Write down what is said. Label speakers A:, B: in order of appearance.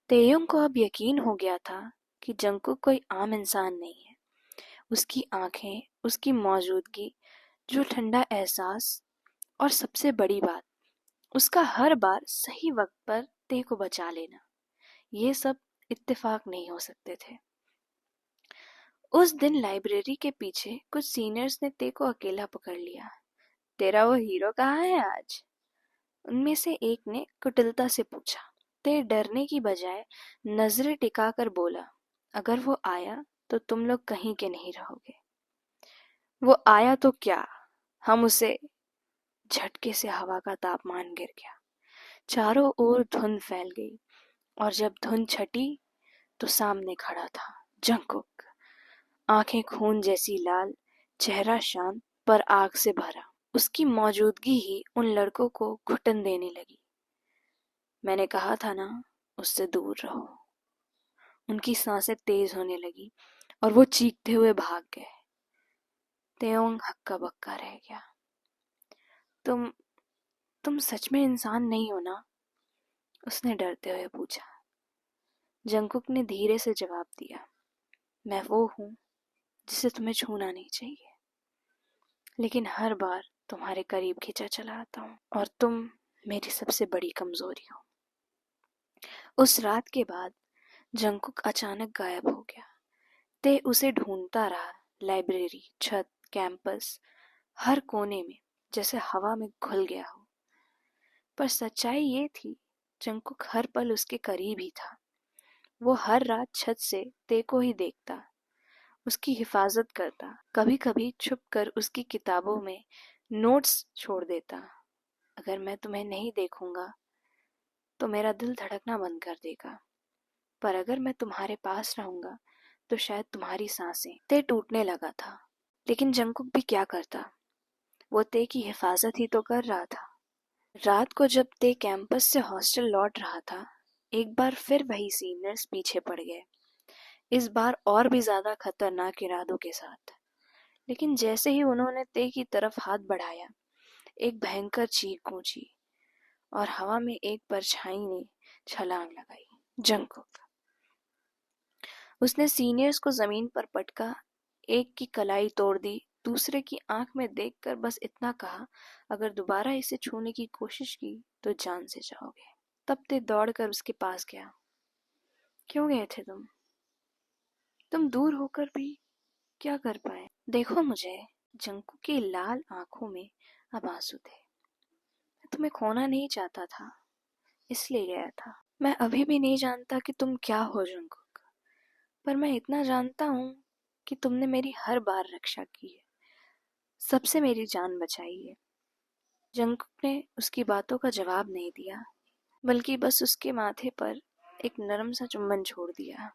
A: तेयोंग को अब यकीन हो गया था कि जंगकुक कोई आम इंसान नहीं है। उसकी आंखें, उसकी मौजूदगी, जो ठंडा एहसास और सबसे बड़ी बात, उसका हर बार सही वक्त पर ते को बचा लेना, ये सब इत्तेफाक नहीं हो सकते थे। उस दिन लाइब्रेरी के पीछे कुछ सीनियर्स ने ते को अकेला पकड़ लिया। तेरा वो हीरो कहाँ है आज? उनमें से एक ने कुटिलता से पूछा। ते डरने की बजाय नजरें टिकाकर बोला, अगर वो आया तो तुम लोग कहीं के नहीं रहोगे। वो आया तो क्या, हम उसे। झटके से हवा का तापमान गिर गया। चारों ओर धुंध फैल गई और जब धुंध छटी तो सामने खड़ा था जंगकुक। आंखें खून जैसी लाल, चेहरा शांत पर आग से भरा। उसकी मौजूदगी ही उन लड़कों को घुटन देने लगी। मैंने कहा था ना, उससे दूर रहो। उनकी सांसें तेज होने लगी और वो चीखते हुए भाग गए। तेओंग हक्का बक्का रह गया। तुम तुम सच में इंसान नहीं हो ना? उसने डरते हुए पूछा। जंगकुक ने धीरे से जवाब दिया, मैं वो हूँ जिसे तुम्हें छूना नहीं चाहिए, लेकिन हर बार तुम्हारे करीब खींचा चला आता हूँ और तुम मेरी सबसे बड़ी कमजोरी हो। उस रात के बाद जंगकुक अचानक गायब हो गया। ते उसे ढूंढता रहा, लाइब्रेरी, छत, कैंपस, हर कोने में, जैसे हवा में घुल गया हो। पर सच्चाई ये थी, जंगकुक हर पल उसके करीब ही था। वो हर रात छत से ते को ही देखता, उसकी हिफाजत करता, कभी कभी छुप कर उसकी किताबों में नोट्स छोड़ देता। अगर मैं तुम्हें नहीं देखूंगा तो मेरा दिल धड़कना बंद कर देगा, पर अगर मैं तुम्हारे पास रहूंगा तो शायद तुम्हारी सांसें। ते टूटने लगा था, लेकिन जंगकुक भी क्या करता? वो ते की हिफाजत ही तो कर रहा था। रात को जब ते कैंपस से हॉस्टल लौट रहा था, एक बार फिर वही सीनियर्स पीछे पड़ गए, इस बार और भी ज्यादा खतरनाक इरादों के साथ। लेकिन जैसे ही उन्होंने ते की तरफ हाथ बढ़ाया, एक भयंकर चीख गूंजी और हवा में एक परछाई ने छलांग लगाई। जंगकुक। उसने सीनियर्स को जमीन पर पटका, एक की कलाई तोड़ दी, दूसरे की आंख में देखकर बस इतना कहा, अगर दोबारा इसे छूने की कोशिश की तो जान से जाओगे। तब ते दौड़कर उसके पास गया। क्यों गए थे तुम दूर होकर भी क्या कर पाए? देखो मुझे। जंकू की लाल आंखों में अब आंसू थे। मैं तुम्हें खोना नहीं चाहता था, इसलिए गया था। मैं अभी भी नहीं जानता कि तुम क्या हो जंकुक, पर मैं इतना जानता हूँ कि तुमने मेरी हर बार रक्षा की है, सबसे मेरी जान बचाई है। जंकुक ने उसकी बातों का जवाब नहीं दिया, बल्कि बस उसके माथे पर एक नरम सा चुंबन छोड़ दिया।